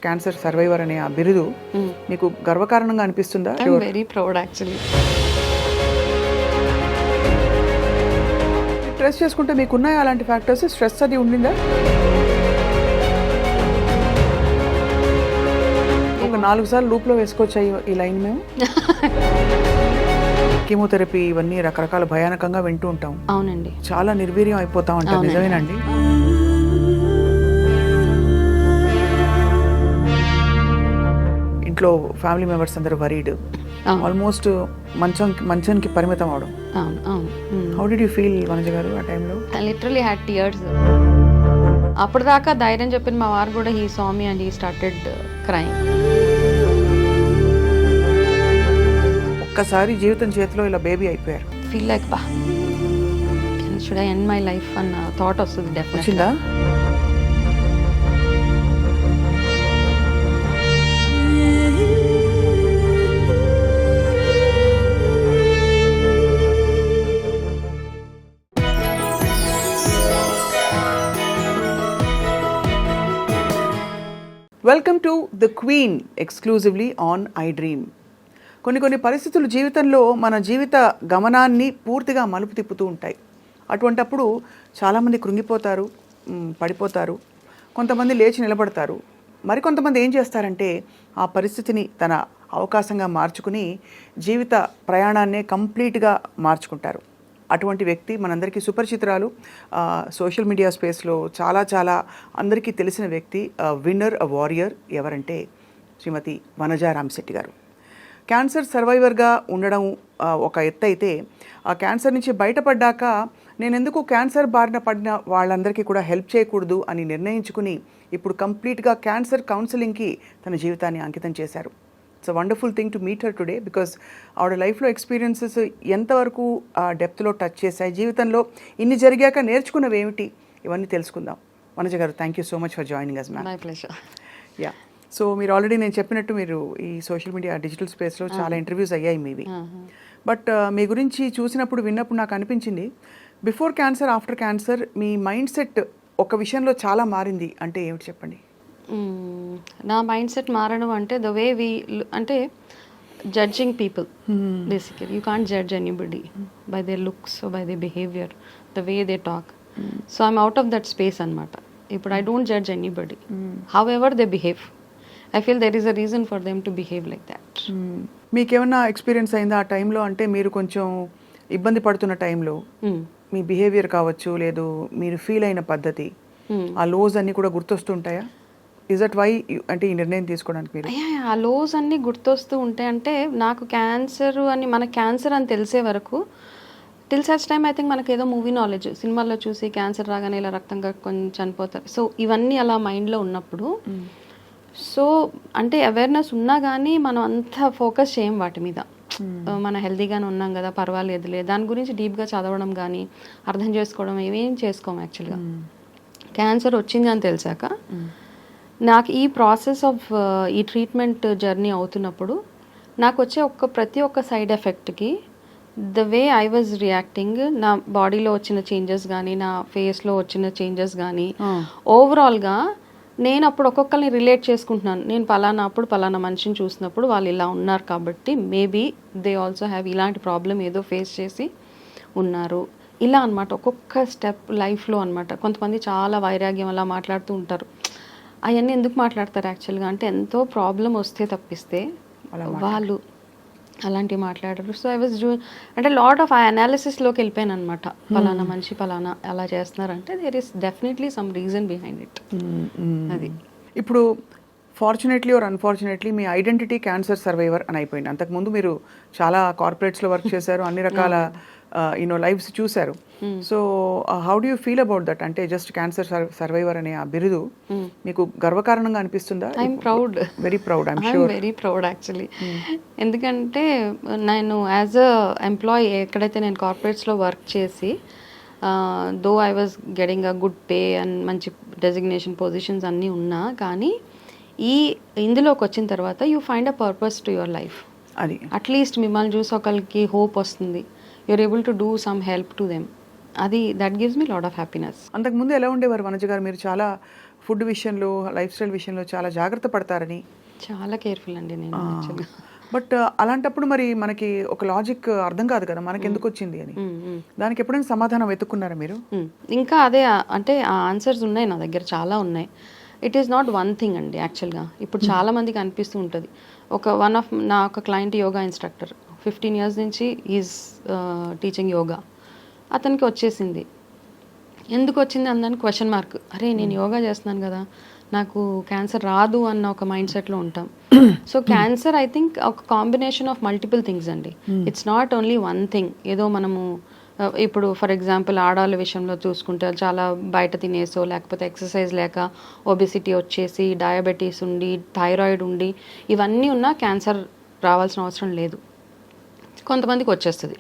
Cancer survivor అనే ఆ బిరుదు మీకు గర్వకారణంగా అనిపిస్తుందా? Very proud actually. స్ట్రెస్ చేసుకుంటే మీకున్నాయి అలాంటి ఫ్యాక్టర్స్? స్ట్రెస్ అది ఉండిందా? ఒక 4 సార్లు లూప్లో వేసుకోవచ్చాయి ఈ లైన్ మేము. కీమోథెరపీ ఇవన్నీ రకరకాల భయానకంగా వింటూ ఉంటాం. అవునండి. చాలా నిర్వీర్యం అయిపోతా ఉంటాం. నిజమేనండి. ఇంట్లో ఫ్యామిలీ మెంబర్స్ అందరూ వరీడ్, ఆల్మోస్ట్ మంచానికి పరిమితం అవడం. How did you feel Vanaja గారు ఆ టైంలో? Literally had tears. అప్పటిదాకా ధైర్యం చెప్పిన మా వారు కూడా he saw me and he started crime. ఒక్కసారి జీవితం చేతిలో ఇలా బేబీ అయిపోయారు. ఫీల్ లైక్ బా should I end my life అన్న థాట్ వస్తుంది డెఫినెట్గా. వచ్చిందా? Welcome to the queen exclusively on I dream. కొన్ని పరిస్థితులు జీవితంలో మన జీవిత గమనాన్ని పూర్తిగా మలుపు తిప్పుతూ ఉంటాయి. అటువంటప్పుడు చాలామంది కృంగిపోతారు, పడిపోతారు, కొంతమంది లేచి నిలబడతారు. మరికొంతమంది ఏం చేస్తారంటే ఆ పరిస్థితిని తన అవకాశంగా మార్చుకుని జీవిత ప్రయాణాన్నే కంప్లీట్గా మార్చుకుంటారు. అటువంటి వ్యక్తి మనందరికీ సుపరిచితురాలు, సోషల్ మీడియా స్పేస్లో చాలా అందరికీ తెలిసిన వ్యక్తి, విన్నర్, వారియర్. ఎవరంటే శ్రీమతి వనజ రామశెట్టి గారు. క్యాన్సర్ సర్వైవర్గా ఉండడం ఒక ఎత్తు అయితే, ఆ క్యాన్సర్ నుంచి బయటపడ్డాక నేను ఎందుకు క్యాన్సర్ బారిన పడిన వాళ్ళందరికీ కూడా హెల్ప్ చేయకూడదు అని నిర్ణయించుకుని ఇప్పుడు కంప్లీట్గా క్యాన్సర్ కౌన్సిలింగ్కి తన జీవితాన్ని అంకితం చేశారు. It's a wonderful thing to meet her today, because ఆవిడ లైఫ్లో ఎక్స్పీరియన్సెస్ ఎంతవరకు డెప్త్లో టచ్ చేశాయి, జీవితంలో ఇన్ని జరిగాక నేర్చుకున్నవి ఏమిటి, ఇవన్నీ తెలుసుకుందాం. వనజ గారు, thank you so much for joining us ma'am. My pleasure. Yeah, so మీరు ఆల్రెడీ నేను చెప్పినట్టు మీరు ఈ సోషల్ మీడియా డిజిటల్ స్పేస్లో చాలా ఇంటర్వ్యూస్ అయ్యాయి మీవి. బట్ మీ గురించి చూసినప్పుడు విన్నప్పుడు నాకు అనిపించింది, బిఫోర్ క్యాన్సర్, ఆఫ్టర్ క్యాన్సర్ మీ మైండ్ సెట్ ఒక విషయంలో చాలా మారింది. అంటే ఏమిటి చెప్పండి? నా మైండ్ సెట్ మారడం అంటే ద వే వి అంటే judging people. Basically you can't judge anybody by their looks, by their behaviour, the way they talk. So I'm out of that space అనమాట. ఇప్పుడు I don't judge anybody, how ever they behave. I feel there is a reason for them to behave like that. మీకేమన్నా experience అయిందా ఆ టైంలో? అంటే మీరు కొంచెం ఇబ్బంది పడుతున్న టైంలో మీ బిహేవియర్ కావచ్చు, లేదు మీరు ఫీల్ అయిన పద్ధతి, ఆ లోస్ అన్నీ కూడా గుర్తొస్తుంటాయా? ఇస్ దట్ వై అంటే ఈ నిర్ణయం తీసుకోవడానికి మీరు? ఆ లోస్ అన్నీ గుర్తొస్తూ ఉంటాయి. అంటే నాకు క్యాన్సర్ అని, మనకు క్యాన్సర్ అని తెలిసే వరకు, till such time I think మనకి ఏదో మూవీ నాలెడ్జ్, సినిమాల్లో చూసి క్యాన్సర్ రాగానే ఇలా రక్తంగా కొంచెం చనిపోతారు. సో ఇవన్నీ అలా మైండ్లో ఉన్నప్పుడు, సో అంటే అవేర్నెస్ ఉన్నా కానీ మనం అంత ఫోకస్ చేయం వాటి మీద. మనం హెల్తీగానే ఉన్నాం కదా, పర్వాలేదులే, దాని గురించి డీప్గా చదవడం కానీ అర్థం చేసుకోవడం ఏమేం చేసుకోము. యాక్చువల్గా క్యాన్సర్ వచ్చింది అని తెలిసాక నాకు ఈ ప్రాసెస్ ఆఫ్ ఈ ట్రీట్మెంట్ జర్నీ అవుతున్నప్పుడు నాకు వచ్చే ప్రతి ఒక్క సైడ్ ఎఫెక్ట్కి the way I was reacting, నా బాడీలో వచ్చిన చేంజెస్ కానీ, నా ఫేస్లో వచ్చిన చేంజెస్ కానీ, ఓవరాల్గా నేను అప్పుడు ఒక్కొక్కరిని రిలేట్ చేసుకుంటున్నాను. నేను పలానా మనిషిని చూసినప్పుడు వాళ్ళు ఇలా ఉన్నారు కాబట్టి మేబీ దే ఆల్సో హ్యావ్ ఇలాంటి ప్రాబ్లం ఏదో ఫేస్ చేసి ఉన్నారు, ఇలా అనమాట. ఒక్కొక్క స్టెప్ లైఫ్లో అనమాట. కొంతమంది చాలా వైరాగ్యం అలా మాట్లాడుతూ ఉంటారు. అవన్నీ ఎందుకు మాట్లాడతారు యాక్చువల్గా అంటే, ఎంతో ప్రాబ్లం వస్తే తప్పిస్తే వాళ్ళు అలాంటివి మాట్లాడరు. సో ఐ వాజ్ అంటే లాట్ ఆఫ్ అనాలిసిస్లోకి వెళ్ళిపోయాను అనమాట. పలానా మనిషి పలానా అలా చేస్తున్నారంటే there is definitely some reason behind it. అది ఇప్పుడు ఫార్చునేట్లీ ఆర్ అన్ఫార్చునేట్లీ మీ ఐడెంటిటీ క్యాన్సర్ సర్వైవర్ అని అయిపోయింది. అంతకుముందు మీరు చాలా కార్పొరేట్స్లో వర్క్ చేశారు, అన్ని రకాల లైఫ్స్ చూశారు. So how do you feel about that? అంటే జస్ట్ క్యాన్సర్ సర్వైవర్ అనే ఆ బిరుదు మీకు గర్వకారణంగా అనిపిస్తుందా? I'm proud, very proud. I'm very proud actually. ఎందుకంటే నేను యాజ్ అ ఎంప్లాయీ ఎక్కడైతే నేను కార్పొరేట్స్లో వర్క్ చేసి, though I was getting a good pay and మంచి డెసిగ్నేషన్ పొజిషన్స్ అన్నీ ఉన్నా కానీ, ఇందులోకి వచ్చిన తర్వాత you find a purpose to your life. అది అట్లీస్ట్ మిమ్మల్ని చూసి ఒకరికి హోప్ వస్తుంది, you're able to do some help to them. అది that gives me lot of happiness. అంతకుముందు ఎలా ఉండేవారు వనజ గారు? మీరు చాలా ఫుడ్ విషయంలో లైఫ్ స్టైల్ విషయంలో చాలా జాగ్రత్త పడతారని. చాలా కేర్ఫుల్ అండి నేను యాక్చువల్గా. బట్ అలాంటప్పుడు మరి మనకి ఒక లాజిక్ అర్థం కాదు కదా మనకి ఎందుకు వచ్చింది అని. దానికి ఎప్పుడైనా సమాధానం వెతుక్కున్నారా మీరు? ఇంకా అదే అంటే ఆ ఆన్సర్స్ ఉన్నాయి నా దగ్గర, చాలా ఉన్నాయి. It is not one thing అండి యాక్చువల్గా. ఇప్పుడు చాలా మందికి అనిపిస్తూ ఉంటుంది. నా ఒక క్లయింట్ యోగా ఇన్స్ట్రక్టర్ 15 years నుంచి ఈజ్ టీచింగ్ యోగా. అతనికి వచ్చేసింది. ఎందుకు వచ్చింది అందని క్వశ్చన్ మార్క్. అరే నేను యోగా చేస్తున్నాను కదా, నాకు క్యాన్సర్ రాదు అన్న ఒక మైండ్ సెట్లో ఉంటాం. సో క్యాన్సర్ ఐ థింక్ ఒక కాంబినేషన్ ఆఫ్ మల్టిపుల్ థింగ్స్ అండి. It's not only one thing. ఏదో మనము ఇప్పుడు ఫర్ ఎగ్జాంపుల్ ఆడవాళ్ళ విషయంలో చూసుకుంటే చాలా బయట తినేసో, లేకపోతే ఎక్సర్సైజ్ లేక ఒబెసిటీ వచ్చేసి, డయాబెటీస్ ఉండి, థైరాయిడ్ ఉండి, ఇవన్నీ ఉన్నా క్యాన్సర్ రావాల్సిన అవసరం లేదు. కొంతమందికి వచ్చేస్తుంది.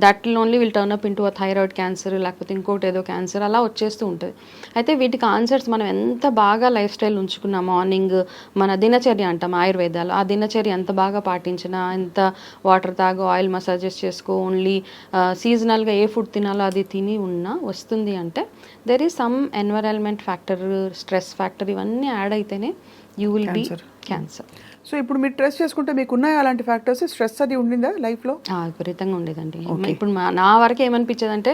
That only will turn up into thyroid cancer, లేకపోతే ఇంకోటి ఏదో క్యాన్సర్ అలా వచ్చేస్తూ ఉంటుంది. అయితే వీటికి ఆన్సర్స్ మనం ఎంత బాగా లైఫ్ స్టైల్ ఉంచుకున్నా, మార్నింగ్ మన దినచర్య అంటాం ఆయుర్వేదాలు, ఆ దినచర్య ఎంత బాగా పాటించినా, ఎంత వాటర్ తాగు, ఆయిల్ మసాజెస్ చేసుకో, ఓన్లీ సీజనల్గా ఏ ఫుడ్ తినాలో అది తిని ఉన్నా వస్తుంది అంటే there is some environment factor, stress factor, ఇవన్నీ యాడ్ అయితేనే you will be cancer. So ఇప్పుడు మీరు ట్రెస్ చేసుకుంటే మీకు ఉన్నాయా అలాంటి ఫ్యాక్టర్స్? స్ట్రెస్ అది ఉండిందా లైఫ్లో? విపరీతంగా ఉండేదండి. ఇప్పుడు నా వరకు ఏమనిపించేది అంటే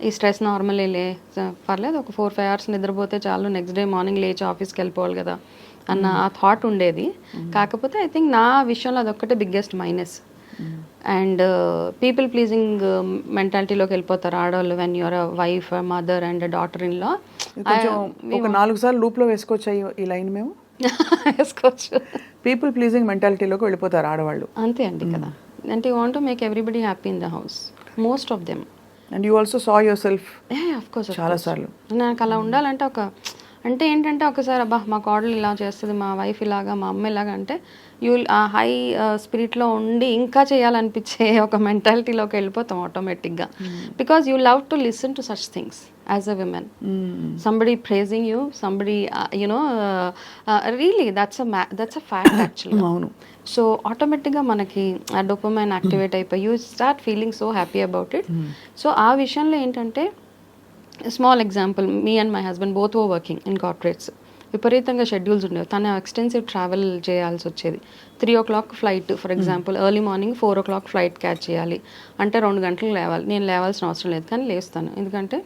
ఈ స్ట్రెస్ నార్మలే, పర్లేదు ఒక 4-5 hours నిద్రపోతే చాలు, నెక్స్ట్ డే మార్నింగ్ లేచి ఆఫీస్కి వెళ్ళిపోవాలి కదా అన్న ఆ థాట్ ఉండేది. కాకపోతే ఐ థింక్ నా విషయంలో అదొక్కటే biggest minus. And people pleasing మెంటాలిటీలోకి వెళ్ళిపోతారు ఆడవాళ్ళు when you're a wife, mother and daughter in law. ఒక 4 సార్లు లూప్లో వేసుకోవచ్చు ఈ లైన్ మేము వేసుకోవచ్చు. పీపుల్ ప్లీజింగ్ మెంటాలిటీలోకి వెళ్ళిపోతారు ఆడవాళ్ళు. అంతే అండి కదా. అంటే you want to make everybody happy in the house, most of them. And you also saw your self of course చాలా సార్లు. నాకు అలా ఉండాలంటే అంటే ఏంటంటే ఒకసారి అబ్బా మా కోడలు ఇలా చేస్తుంది, మా వైఫ్ ఇలాగా, మా అమ్మ ఇలాగా అంటే యూ ఆ హై స్పిరిట్లో ఉండి ఇంకా చేయాలనిపించే ఒక మెంటాలిటీలోకి వెళ్ళిపోతాం ఆటోమేటిక్గా. Because you love to listen to such things as a women. Somebody praising you, somebody really that's a fact actually. అవును. సో ఆటోమేటిక్గా మనకి ఆ డోపమైన్ యాక్టివేట్ అయిపోయి you start feeling so happy about it. So ఆ విషయంలో ఏంటంటే small example, me and my husband both were working in corporates. విపరీతంగా schedules ఉండేవి. తను ఎక్స్టెన్సివ్ ట్రావెల్ చేయాల్సి వచ్చేది. 3 o'clock flight for example, early morning 4 o'clock flight catch చేయాలి అంటే 2 గంటలకు లేవాలి. నేను లేవాల్సిన అవసరం లేదు కానీ లేస్తాను, ఎందుకంటే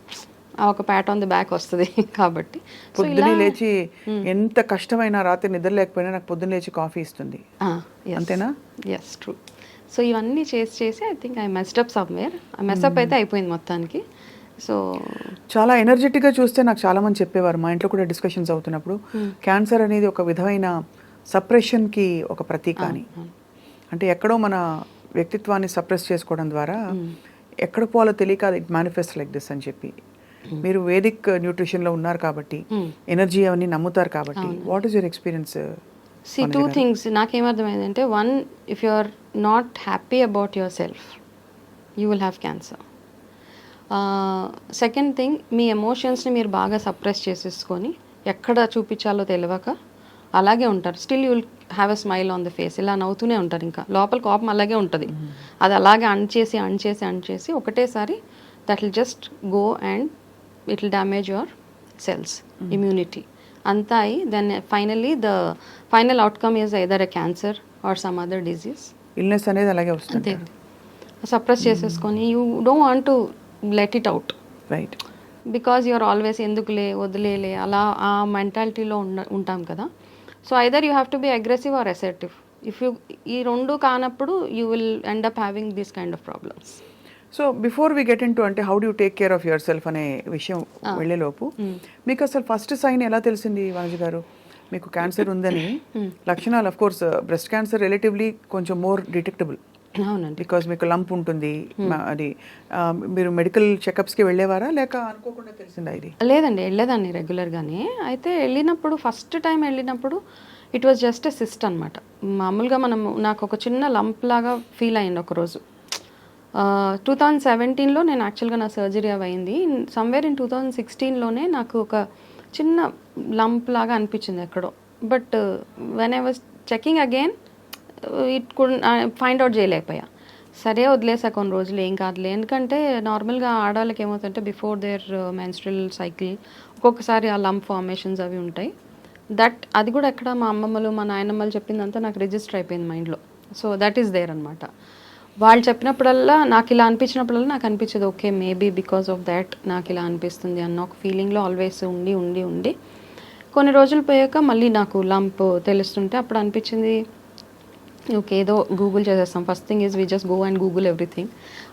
ఆ ఒక ప్యాట్ ఆన్ ది బ్యాక్ వస్తుంది కాబట్టి. పొద్దున్నే లేచి ఎంత కష్టమైనా రాత్రి నిద్ర లేకపోయినా నాకు పొద్దున్న లేచి కాఫీ ఇస్తుంది. అంతేనా? Yes, true. సో ఇవన్నీ చేసి I think I messed up somewhere. ఆ మెస్అప్ అయితే అయిపోయింది మొత్తానికి. సో చాలా ఎనర్జెటిక్గా చూస్తే నాకు చాలామంది చెప్పేవారు, మా ఇంట్లో కూడా డిస్కషన్స్ అవుతున్నప్పుడు, క్యాన్సర్ అనేది ఒక విధమైన సప్రెషన్కి ఒక ప్రతీక అని. అంటే ఎక్కడో మన వ్యక్తిత్వాన్ని సప్రెస్ చేసుకోవడం ద్వారా ఎక్కడ పోవాలో తెలియక ఇట్ మేనిఫెస్ట్ లైక్ దిస్ అని చెప్పి. మీరు వేదిక్ న్యూట్రిషన్లో ఉన్నారు కాబట్టి, ఎనర్జీ అవన్నీ నమ్ముతారు కాబట్టి, what is your experience? See, 2 things నాకేమర్థమైందంటే, 1, if you are not happy about yourself, you will have cancer. Second thing, మీ ఎమోషన్స్ని మీరు బాగా సప్రెస్ చేసేసుకొని ఎక్కడ చూపించాలో తెలియక అలాగే ఉంటారు. Still you will have a smile on the face, ఇలా నవ్వుతూనే ఉంటారు. ఇంకా లోపల కోపం అలాగే ఉంటుంది. అది అలాగే అణచేసి ఒకటేసారి that will just go and it will damage your cells, immunity అంతా అయి then finally the final outcome is either a cancer or some other disease. Illness అనేది అలాగే వస్తుంది. సప్రెస్ చేసేసుకొని you don't want to let it out, right? Because you're always ఎందుకులే వదిలేలే అలా ఆ మెంటాలిటీలో ఉంటాం కదా. So either you have to be aggressive or assertive. If you ఈ రెండు కానప్పుడు you will end up having this kind of problems. So before we get in to అంటే how do take care of yourself అనే విషయం వెళ్ళేలోపు మీకు అసలు first sign ఎలా తెలిసింది వనజ గారు మీకు క్యాన్సర్ ఉందని? లక్షణాలు of course breast cancer relatively కొంచెం మోర్ డిటెక్టబుల్, అవునండి, బికాజ్ మీకు లంప్ ఉంటుంది. అది మీరు మెడికల్ చెకప్స్కి వెళ్ళేవారా లేక అనుకోకుండా తెలిసిందా ఇది? లేదండి, వెళ్ళేదాన్ని రెగ్యులర్గానే. అయితే వెళ్ళినప్పుడు ఫస్ట్ టైం వెళ్ళినప్పుడు it was just a cyst అనమాట. మామూలుగా నాకు ఒక చిన్న లంప్ లాగా ఫీల్ అయింది ఒకరోజు. 2017లో నేను యాక్చువల్గా నా సర్జరీ అయింది. సమ్వేర్ ఇన్ 2016లోనే నాకు ఒక చిన్న లంప్ లాగా అనిపించింది ఎక్కడో. But when I was checking again it could find out చేయలేకపోయా. సరే వదిలేసా కొన్ని రోజులు, ఏం కాదులే. ఎందుకంటే నార్మల్గా ఆడవాళ్ళకి ఏమవుతుందంటే బిఫోర్ దేర్ మెన్స్ట్రల్ సైకిల్ ఒక్కొక్కసారి ఆ లంప్ ఫార్మేషన్స్ అవి ఉంటాయి. అది కూడా ఎక్కడ మా అమ్మమ్మలు మా నాయనమ్మలు చెప్పిందంతా నాకు రిజిస్టర్ అయిపోయింది మైండ్లో. సో దట్ ఈస్ దేర్ అనమాట. వాళ్ళు చెప్పినప్పుడల్లా నాకు ఇలా అనిపించినప్పుడల్లా నాకు అనిపించేది okay maybe because of that నాకు ఇలా అనిపిస్తుంది అన్న ఒక ఫీలింగ్లో ఆల్వేస్ ఉండి ఉండి ఉండి కొన్ని రోజులు పోయాక మళ్ళీ నాకు లంప్ తెలుస్తుంటే అప్పుడు అనిపించింది ఓకే ఏదో గూగుల్ చేసేస్తాం. First thing is we just go and Google everything.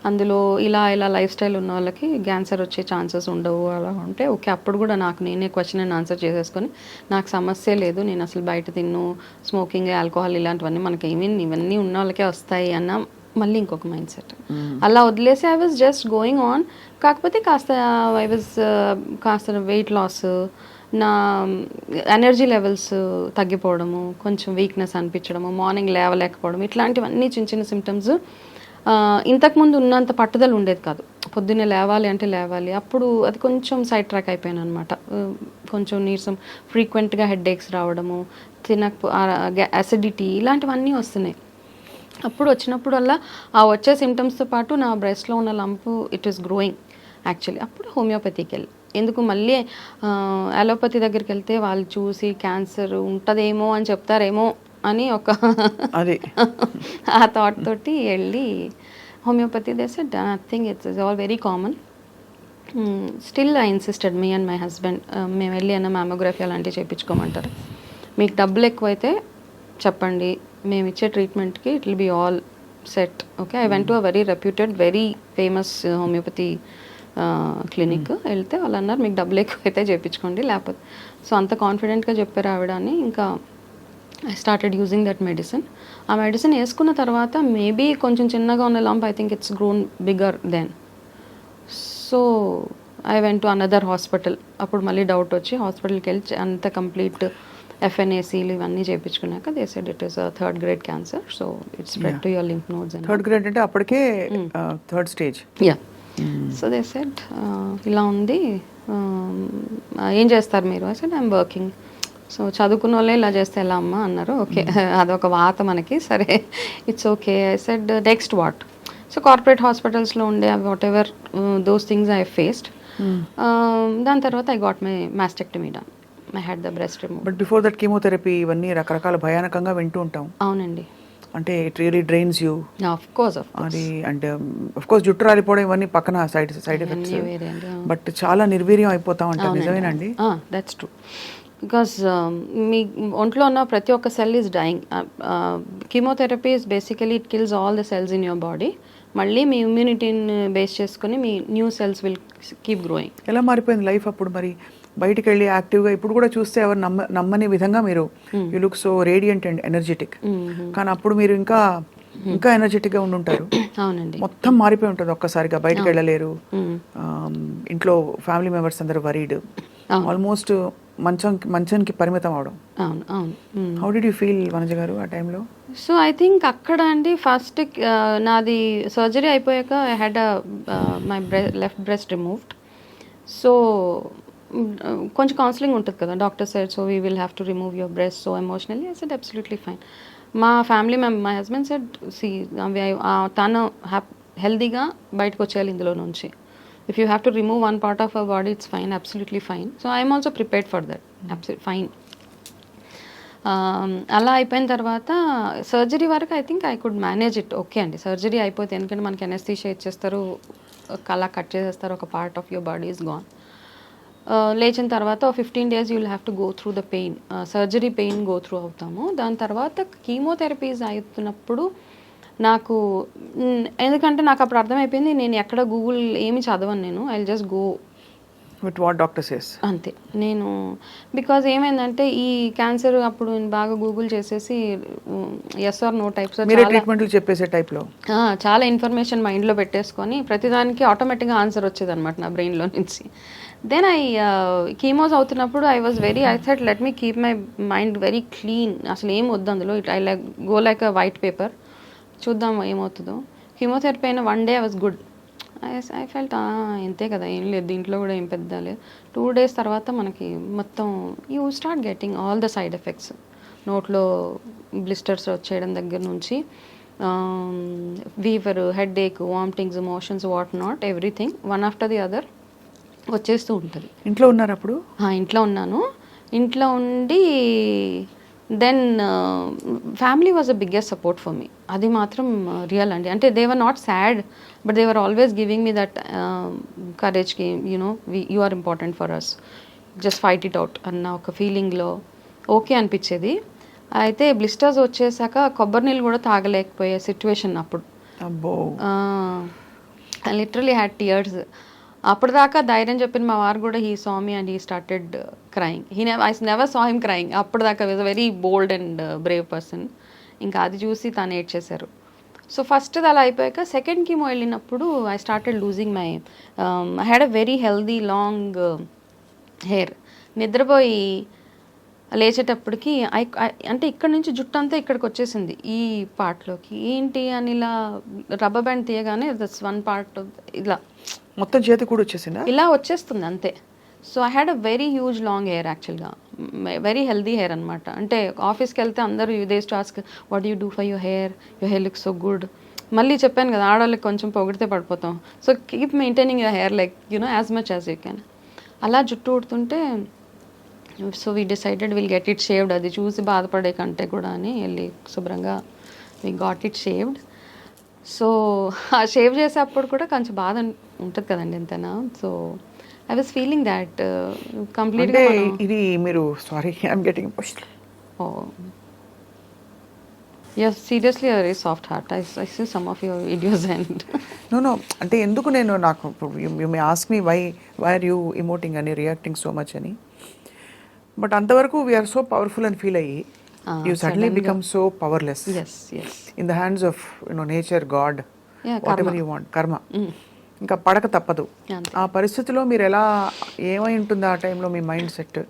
అందులో ఇలా లైఫ్ స్టైల్ ఉన్న వాళ్ళకి క్యాన్సర్ వచ్చే ఛాన్సెస్ ఉండవు అలా ఉంటే ఓకే. అప్పుడు కూడా నాకు నేనే క్వశ్చన్ అండ్ ఆన్సర్ చేసేసుకొని నాకు సమస్య లేదు, నేను అసలు బయట తిన్ను, స్మోకింగ్, ఆల్కహాల్ ఇలాంటివన్నీ మనకి ఇవన్నీ ఉన్న వాళ్ళకే వస్తాయి అన్న మళ్ళీ ఇంకొక మైండ్ సెట్. అలా వదిలేసి I was just going on. కాకపోతే కాస్త వెయిట్ లాస్, నా ఎనర్జీ లెవెల్స్ తగ్గిపోవడము, కొంచెం వీక్నెస్ అనిపించడము, మార్నింగ్ లేవలేకపోవడం, ఇట్లాంటివన్నీ చిన్న చిన్న సిమ్టమ్స్. ఇంతకుముందు ఉన్నంత పట్టుదల ఉండేది కాదు. పొద్దున్నే లేవాలి అంటే లేవాలి. అప్పుడు అది కొంచెం సైడ్ ట్రాక్ అయిపోయాను అనమాట. కొంచెం నీరసం, ఫ్రీక్వెంట్గా హెడ్ఏక్స్ రావడము, అసిడిటీ ఇలాంటివన్నీ వస్తున్నాయి. అప్పుడు వచ్చినప్పుడల్లా ఆ వచ్చే సిమ్టమ్స్తో పాటు నా బ్రెస్ట్లో ఉన్న lump it is growing actually. అప్పుడు హోమియోపతికి వెళ్ళి ఎందుకు మళ్ళీ అలోపతి దగ్గరికి వెళ్తే వాళ్ళు చూసి క్యాన్సర్ ఉంటుందేమో అని చెప్తారేమో అని ఒక ఆ థాట్ తోటి వెళ్ళి homeopathy they said nothing, it's all very common. Still I insisted, me and my husband, మేము వెళ్ళి అన్న మ్యామోగ్రఫీ అలాంటివి చేయించుకోమంటారు. మీకు డబ్బులు ఎక్కువైతే చెప్పండి, మేము ఇచ్చే ట్రీట్మెంట్కి it will be all set. Okay, I went to a very reputed very famous homeopathy clinic. వెళ్తే వాళ్ళు అన్నారు మీకు డబ్బులు ఎక్కువైతే చేయించుకోండి, లేకపోతే. సో అంత కాన్ఫిడెంట్గా చెప్పారు ఆవిడ అని. ఇంకా I started using that medicine. ఆ మెడిసిన్ వేసుకున్న తర్వాత మేబీ కొంచెం చిన్నగా ఉన్న lump I think it's grown bigger than. So I went to another hospital. అప్పుడు మళ్ళీ డౌట్ వచ్చి హాస్పిటల్కి వెళ్ళి అంత కంప్లీట్ FNACలు ఇవన్నీ చేయించుకున్నాక they said it is third grade cancer. So it's spread to your lymph nodes. Third grade అంటే అప్పటికే third stage. Yeah. So they said ఇలా ఉంది, ఏం చేస్తారు మీరు? I said I'm working. So చదువుకున్న వాళ్ళే ఇలా చేస్తే ఎలా అమ్మా అన్నారు. ఓకే, అదొక వాత మనకి. సరే, it's okay. I said next what? So corporate హాస్పిటల్స్లో ఉండే what ever those things I faced. దాని తర్వాత I got my mastectomy done. I had the breast remove. But before that chemotherapy ఇవన్నీ రకరకాల భయానకంగా వింటూ ఉంటాం. అవునండి. అంటే it really drains you. Of course అది అంటే ఆఫ్ కోర్స్ జుట్టు రాలిపోవడం ఇవన్నీ పక్కన సైడ్ ఎఫెక్ట్స్. బట్ చాలా నిర్వీర్యం అయిపోతాం అంటారు, నిజమేనండి? That's true. బికాస్ మీ ఒంట్లో ఉన్న ప్రతి ఒక్క cell is dying. Chemotherapy is basically it kills all the cells in your body. మళ్ళీ మీ ఇమ్యూనిటీని బేస్ చేసుకుని మీ new cells will keep growing. ఎలా మారిపోయింది లైఫ్ అప్పుడు? మరి బయటికి వెళ్ళి యాక్టివ్గా ఇప్పుడు కూడా చూస్తే ఎవరు నమ్మని విధంగా మీరు you look so radiant and energetic. కానీ అప్పుడు మీరు ఇంకా ఎనర్జెటిక్గా ఉండుంటారు. అవునండి. మొత్తం మారిపోయి ఉంటుంది ఒక్కసారిగా. బయటకు వెళ్ళలేరు, ఇంట్లో ఫ్యామిలీ మెంబర్స్ అందరూ వరీడ్, ఆల్మోస్ట్ మంచానికి పరిమితం అవడం. అవును అవును. How did you feel Vanaja గారు ఆ టైంలో? సో ఐ థింక్ అక్కడ అండి ఫస్ట్ నాది సర్జరీ అయిపోయాక I had my left breast removed. So కొంచెం కౌన్సిలింగ్ ఉంటుంది కదా. Doctor said so we will have to remove your breast. So emotionally I said absolutely fine. మా family my husband said see తను హెల్దీగా బయటకు వచ్చేయాలి ఇందులో నుంచి. If you have to remove one part of our body it's fine, absolutely fine. So I'm also prepared for that, absolute fine. అలా అయిపోయిన తర్వాత సర్జరీ వరకు I think I could manage it. Okay అండి, సర్జరీ అయిపోతే ఎందుకంటే మనకి anaesthesia ఇచ్చేస్తారు, అలా కట్ చేసేస్తారు, ఒక part of your body is gone. లేచిన తర్వాత 15 days you will have to go through the pain, surgery pain go through అవుతాము. దాని తర్వాత కీమోథెరపీస్ అవుతున్నప్పుడు నాకు ఎందుకంటే నాకు అప్పుడు అర్థమైపోయింది నేను ఎక్కడ గూగుల్ ఏమి చదవను, నేను I will just go with what doctor says అంతే. నేను బికాజ్ ఏమైందంటే ఈ క్యాన్సర్ అప్పుడు నేను బాగా గూగుల్ చేసేసి ఎస్ ఆర్ నో టైప్స్ ట్రీట్మెంట్లు చెప్పేసే టైప్లో చాలా ఇన్ఫర్మేషన్ మైండ్లో పెట్టేసుకొని ప్రతిదానికి ఆటోమేటిక్గా ఆన్సర్ వచ్చేది అనమాట నా బ్రెయిన్లో నుంచి. దెన్ కీమోస్ అవుతున్నప్పుడు I said let me keep my mind very clean, అసలు ఏం వద్దు అందులో. I like go like a white paper, చూద్దాం ఏమవుతుందో. కీమోథెరపీ అయిన 1 day I was good. I felt ఇంతే కదా, ఏం లేదు దీంట్లో కూడా ఏం పెద్ద లేదు. 2 days తర్వాత మనకి మొత్తం you start getting all the side effects. నోట్లో బ్లిస్టర్స్ వచ్చేయడం దగ్గర నుంచి fever, headache, vomitings, motions, what not, everything one after the other వచ్చేస్తూ ఉంటుంది. ఇంట్లో ఉన్నారు అప్పుడు? ఇంట్లో ఉన్నాను. ఇంట్లో ఉండి then family was the biggest support for me. అది మాత్రం రియల్ అండి. అంటే they were not sad, but they were always giving me that కరేజ్కి, you know you are important for us, just fight it out అన్న ఒక ఫీలింగ్లో ఓకే అనిపించేది. అయితే బ్లిస్టర్స్ వచ్చేసాక కొబ్బరి నీళ్ళు కూడా తాగలేకపోయే సిచ్యువేషన్ అప్పుడు. అబ్బో, లిటరలీ హ్యాడ్ టియర్స్. అప్పటిదాకా ధైర్యం చెప్పిన మా వారు కూడా he saw me and he started crying. I never saw him crying. అప్పటిదాకా was a very bold and brave person. ఇంకా అది చూసి తను ఏడ్చేశారు. సో ఫస్ట్ అలా అయిపోయాక సెకండ్ కీమో వెళ్ళినప్పుడు I started losing my I had a very healthy long hair. నిద్రపోయి లేచేటప్పటికి అంటే ఇక్కడ నుంచి జుట్టు అంతా ఇక్కడికి వచ్చేసింది ఈ పార్ట్లోకి. ఏంటి అని ఇలా రబ్బర్ బ్యాండ్ తీయగానే దట్స్ వన్ పార్ట్ ఇలా మొత్తం చేతి కూడా వచ్చేసిందా? ఇలా వచ్చేస్తుంది అంతే. So I had a very huge long hair, యాక్చువల్గా వెరీ హెల్దీ హెయిర్ అనమాట. అంటే ఆఫీస్కి వెళ్తే అందరూ they to ask what you do for your hair look so good. మళ్ళీ చెప్పాను కదా, ఆడవాళ్ళకి కొంచెం పొగిడితే పడిపోతాం. So keep maintaining your hair like you know as much as you can. అలా జుట్టు ఊడుతుంటే so we decided will get it shaved. అది చూసి బాధపడే కంటే కూడా అని వెళ్ళి శుభ్రంగా we got it shaved. So ఆ షేవ్ చేసేటప్పుడు కూడా కొంచెం బాధ ఉంటుంది కదండి ఎంతైనా. So I was feeling that కంప్లీట్గా. ఇది మీరు sorry I'm getting emotional. Oh yes, seriously a very soft heart. I see some of your videos and no అంటే ఎందుకు నేను నాకు you may ask me why are you emoting అని, reacting so much అని. But అంతవరకు we're so powerful అని feel అయ్యి you suddenly become so powerless in the hands of nature, God, whatever you want, karma. ఇంకా పడక తప్పదు. ఆ పరిస్థితిలో మీరు ఎలా, ఏమై ఉంటుంది ఆ టైంలో మీ మైండ్ సెట్?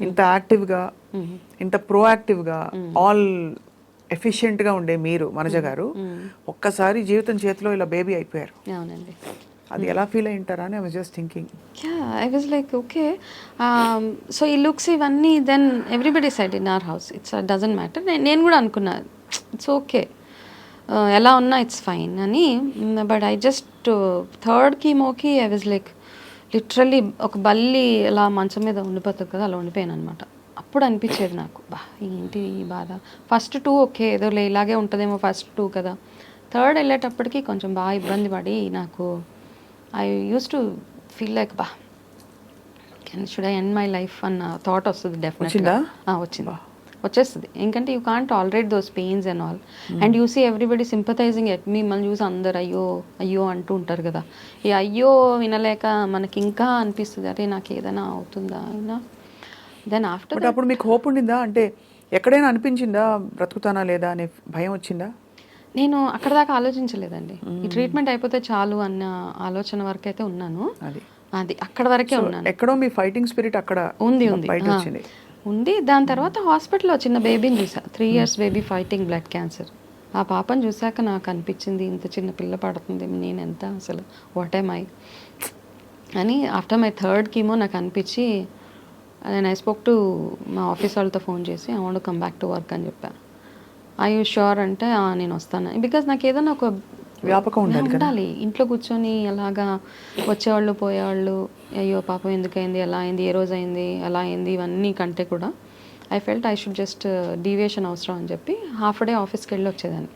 ఇంత యాక్టివ్గా, ఇంత ప్రోయాక్టివ్గా, ఆల్ ఎఫిషియెంట్గా ఉండే మీరు మనజ గారు ఒక్కసారి జీవితం చేతిలో ఇలా బేబీ అయిపోయారు. అవునండి. అది ఎలా ఫీల్ అయి ఉంటారా అని I was just thinking. I was like okay. So ఈ లుక్స్ ఇవన్నీ then everybody side in our house it's doesn't matter. నేను కూడా అనుకున్నా ఇట్స్ ఓకే, ఎలా ఉన్నా ఇట్స్ ఫైన్ అని. బట్ ఐ జస్ట్ థర్డ్ కీమోకి ఐ వాజ్ లైక్ లిటరల్లీ ఒక బల్లి అలా మంచం మీద ఉండిపోతుంది కదా, అలా ఉండిపోయాను అనమాట. అప్పుడు అనిపించేది నాకు, బా ఏంటి ఈ బాధ. ఫస్ట్ 2 ఓకే, ఏదో ఇలాగే ఉంటుందేమో ఫస్ట్ 2 కదా. థర్డ్ వెళ్ళేటప్పటికి కొంచెం బాగా ఇబ్బంది పడి నాకు I use to feel like బా should I end my life అన్న థాట్ వస్తుంది డెఫినెట్గా. వచ్చేస్తుంది. ఎందుకంటే you can't tolerate those pains and all. And you see everybody sympathising at మిమ్మల్ని చూసి అందరు అయ్యో అయ్యో అంటూ ఉంటారు కదా. ఈ అయ్యో వినలేక మనకి ఇంకా అనిపిస్తుంది, అరే నాకు ఏదైనా అవుతుందా అయినా. దెన్ ఆఫ్టర్ అప్పుడు మీకు హోప్ ఉండిందా? అంటే ఎక్కడైనా అనిపించిందా బ్రతుకుతానా లేదా అనే భయం వచ్చిందా? నేను అక్కడ దాకా ఆలోచించలేదండి. ఈ ట్రీట్మెంట్ అయిపోతే చాలు అన్న ఆలోచన వరకు అయితే ఉన్నాను. అది అక్కడ వరకే ఉన్నాను. ఎక్కడో మీ ఫైటింగ్ స్పిరిట్ అక్కడ ఉంది ఉంది. దాని తర్వాత హాస్పిటల్లో చిన్న బేబీని చూసా, 3 years baby fighting blood cancer. ఆ పాపను చూసాక నాకు అనిపించింది ఇంత చిన్న పిల్ల పడుతుంది, నేను ఎంత అసలు వాట్ ఐ మై అని. ఆఫ్టర్ మై థర్డ్ కీమో నాకు అనిపించి నేను ఐ స్పోక్ టు మా ఆఫీస్ వాళ్ళతో ఫోన్ చేసి I want come back to work అని చెప్పాను. ఐ యూ ష్యూర్ అంటే నేను వస్తాను. బికాజ్ నాకు ఏదైనా ఒక వ్యాపకం ఉండాలి. ఇంట్లో కూర్చొని అలాగా వచ్చేవాళ్ళు పోయేవాళ్ళు, అయ్యో పాపం ఎందుకైంది, ఎలా అయింది, ఏ రోజు అయింది, ఎలా అయింది, ఇవన్నీ కంటే కూడా I felt I should just deviation అవసరం అని చెప్పి హాఫ్ డే ఆఫీస్కి వెళ్ళి వచ్చేదాన్ని.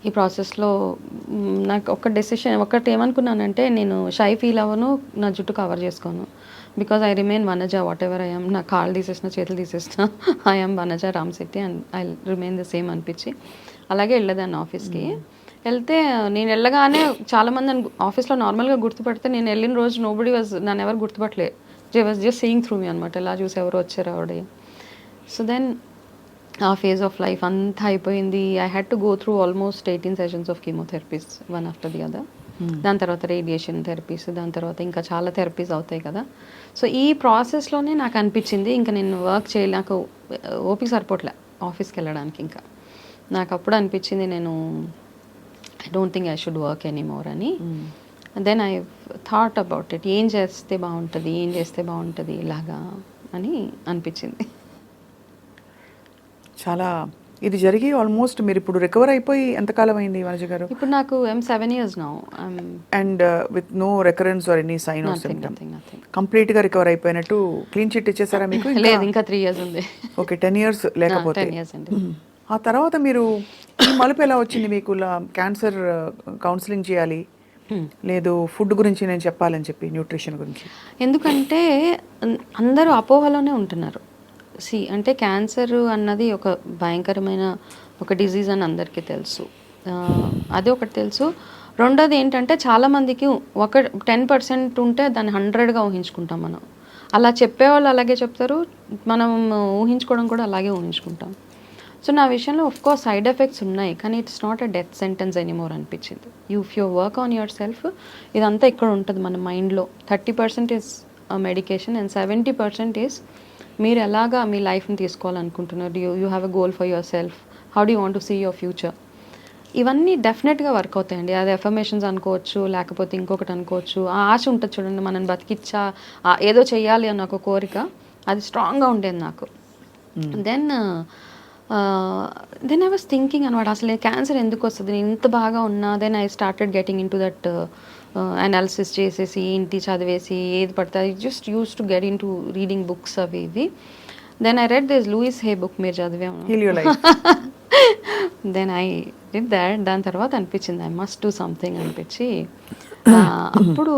ఈ ప్రాసెస్లో నాకు ఒక డెసిషన్ ఒకటి ఏమనుకున్నానంటే, నేను షై ఫీల్ అవ్వను, నా జుట్టు కవర్ చేసుకోను. Because I remain Vanaja what ever I'm. నా కాళ్ళు తీసేసిన, చేతులు తీసేసిన, I'm Vanaja Ramsetti and I remain the same అనిపించి అలాగే వెళ్ళేదాన్ని ఆఫీస్కి. వెళ్తే నేను వెళ్ళగానే చాలామంది నన్ను ఆఫీస్లో నార్మల్గా గుర్తుపడితే, నేను వెళ్ళిన రోజు నోబడి వాజ్ నన్ను ఎవరు గుర్తుపట్టలే. వాజ్ జస్ట్ సీయింగ్ త్రూ మీ అనమాట, ఎలా చూసి ఎవరు వచ్చారు ఆవిడ. సో దెన్ ఆ ఫేజ్ ఆఫ్ లైఫ్ అంతా అయిపోయింది. I had to go through almost 18 sessions of chemotherapies, one after the other. దాని తర్వాత రేడియేషన్ థెరపీస్, దాని తర్వాత ఇంకా చాలా థెరపీస్ అవుతాయి కదా. సో ఈ ప్రాసెస్లోనే నాకు అనిపించింది ఇంకా నేను వర్క్ చేయాలి, నాకు ఓపిక సరిపోట్లే ఆఫీస్కి వెళ్ళడానికి. ఇంకా నాకు అప్పుడు అనిపించింది నేను I don't think I should work anymore అని. Then I thought about it, ఏం చేస్తే బాగుంటుంది ఇలాగా అని అనిపించింది. చాలా ఇది జరిగి ఆల్మోస్ట్ మీరు ఇప్పుడు రికవర్ అయిపోయి ఎంతకాలం అయింది వనజ గారు? ఇప్పుడు నాకు 7 years now. And with no recurrence or any sign of symptom, Nothing. Complete గా రికవర్ అయిపోయినట్టు క్లీన్ చిట్ ఇచ్చేసారా మీకు? లేదు, ఇంకా 3 years ఉంది. ఓకే, 10 years లేకపోతే 10 years అండి. ఆ తర్వాత మీరు ఈ మలుపు ఎలా వచ్చింది మీకు? క్యాన్సర్ కౌన్సిలింగ్ చేయాలి, లేదు ఫుడ్ గురించి నేను చెప్పాలని చెప్పి, న్యూట్రిషన్ గురించి. ఎందుకంటే అందరూ అపోహలోనే ఉంటున్నారు. అంటే క్యాన్సర్ అన్నది ఒక భయంకరమైన ఒక డిజీజ్ అని అందరికీ తెలుసు. అది ఒకటి తెలుసు. రెండోది ఏంటంటే చాలామందికి 10% ఉంటే దాన్ని 100గా ఊహించుకుంటాం మనం. అలా చెప్పేవాళ్ళు అలాగే చెప్తారు, మనం ఊహించుకోవడం కూడా అలాగే ఊహించుకుంటాం. సో నా విషయంలో కోర్స్ సైడ్ ఎఫెక్ట్స్ ఉన్నాయి, కానీ it's not a death sentence anymore అనిపించింది. If you work on yourself, ఇదంతా ఇక్కడ ఉంటుంది మన మైండ్లో. 30% ఈజ్ మెడికేషన్ అండ్ 70% ఈజ్ మీరు ఎలాగా మీ లైఫ్ని తీసుకోవాలనుకుంటున్నారు. You have a goal for yourself, how do want to see your future. ఇవన్నీ డెఫినెట్గా వర్క్ అవుతాయండి. అది ఎఫర్మేషన్స్ అనుకోవచ్చు, లేకపోతే ఇంకొకటి అనుకోవచ్చు. ఆ ఆశ ఉంటుంది చూడండి, మనం బతికిచ్చా ఏదో చెయ్యాలి అన్న ఒక కోరిక, అది స్ట్రాంగ్గా ఉండేది నాకు. దెన్ ఐ వాస్ థింకింగ్ అనమాట, అసలు క్యాన్సర్ ఎందుకు వస్తుంది, నేను ఇంత బాగా ఉన్నా. Then I started getting in to that analysis చేసేసి, ఇంటి చదివేసి ఏది పడితే I just use to get in to reading books అవి ఇవి. Then I read this Louise Hay book, మీరు చదివాము. Then I did that. దాని తర్వాత అనిపించింది ఐ మస్ట్ డూ సంథింగ్ అనిపించి, అప్పుడు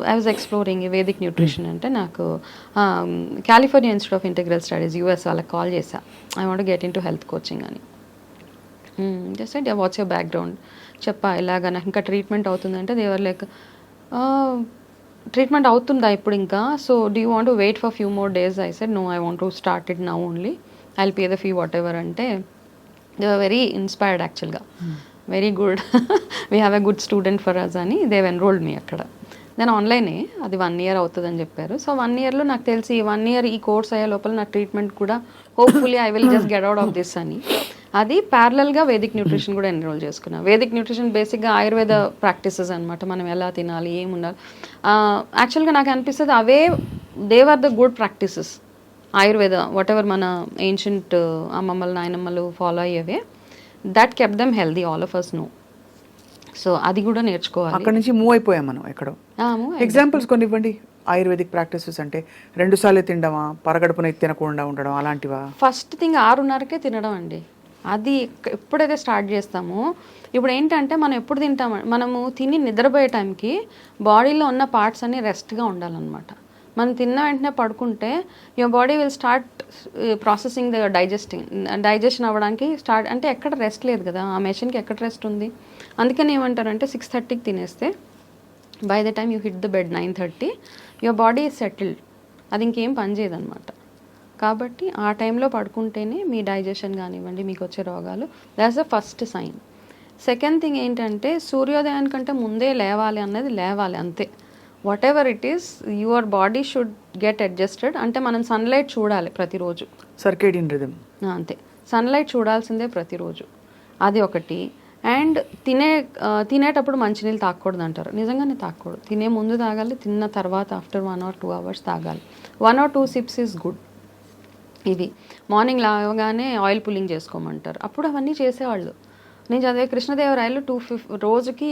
I was exploring Vedic nutrition. అంటే నాకు California Institute of Integral Studies US వాళ్ళకి కాల్ చేశా, I want get in to health coaching అని. జస్ట్ అంటే వాట్స్ యువర్ బ్యాక్గ్రౌండ్ చెప్పా, ఇలాగా నాకు ఇంకా ట్రీట్మెంట్ అవుతుందంటే దేవర్ లైక్ ట్రీట్మెంట్ అవుతుందా ఇప్పుడు ఇంకా, so do you want to wait for few more days? I said no, I want to start it now only, I will pay the fee whatever. అంటే they were very inspired యాక్చువల్గా, very good, we have a good student for us అని they've enrolled మీ అక్కడ. Then ఆన్లైనే అది 1 year అవుతుందని చెప్పారు. So 1 yearలో నాకు తెలిసి 1 year ఈ కోర్స్ అయ్యే లోపల నా ట్రీట్మెంట్ కూడా hopefully I will just get out of this అని, అది ప్యారలల్గా వేదిక్ న్యూట్రిషన్ కూడా ఎన్రోల్ చేసుకున్నాను. వేదిక్ న్యూట్రిషన్ బేసిక్గా ఆయుర్వేద ప్రాక్టీసెస్ అనమాట, మనం ఎలా తినాలి, ఏమి ఉండాలి. యాక్చువల్గా నాకు అనిపిస్తుంది అవే they were the good practices Ayurveda, whatever మన ఏన్షియంట్ అమ్మమ్మలు నాయనమ్మలు ఫాలో అయ్యేవే, that kept them healthy, all of us know. So అది కూడా నేర్చుకోవాలి. అక్కడ నుంచి మూవ్ అయిపోయాం మనం ఎక్కడో. ఎగ్జాంపుల్స్ కొన్ని ఇవ్వండి. ఆయుర్వేదిక్ ప్రాక్టీసెస్ అంటే 2 సార్లు తినడమా, పరగడుపున తినకుండా ఉండడం అలాంటివా? ఫస్ట్ థింగ్ 6:30కే తినడం అండి. అది ఎప్పుడైతే స్టార్ట్ చేస్తామో, ఇప్పుడు ఏంటంటే మనం ఎప్పుడు తింటాం, మనము తిని నిద్రపోయే టైంకి బాడీలో ఉన్న పార్ట్స్ అన్నీ రెస్ట్గా ఉండాలన్నమాట. మనం తిన్న వెంటనే పడుకుంటే your body will start processing the digestion అవ్వడానికి స్టార్ట్, అంటే ఎక్కడ రెస్ట్ లేదు కదా, ఆ మెషిన్కి ఎక్కడ రెస్ట్ ఉంది. అందుకని ఏమంటారంటే 6:30కి తినేస్తే by the time you hit the bed 9:30 your body is settled, అది ఇంకేం పని చేయదన్నమాట. కాబట్టి ఆ టైంలో పడుకుంటేనే మీ డైజెషన్ కానివ్వండి, మీకు వచ్చే రోగాలు, that's the first sign. Second thing ఏంటంటే సూర్యోదయానికంటే ముందే లేవాలి అన్నది, లేవాలి అంతే. Whatever it is, your body should get adjusted. అంటే మనం సన్లైట్ చూడాలి ప్రతిరోజు, సర్కేడియన్ రిథమ్ అంతే, సన్లైట్ చూడాల్సిందే ప్రతిరోజు, అది ఒకటి. అండ్ తినేటప్పుడు మంచినీళ్ళు తాగకూడదు అంటారు, నిజంగానే తాగకూడదు. తినే ముందు తాగాలి, తిన్న తర్వాత ఆఫ్టర్ 1 or 2 hours తాగాలి. 1 or 2 sips ఈజ్ గుడ్. ఇవి మార్నింగ్ లాగానే ఆయిల్ పుల్లింగ్ చేసుకోమంటారు, అప్పుడు అవన్నీ చేసేవాళ్ళు. నేను చదివే కృష్ణదేవరాయలు రోజుకి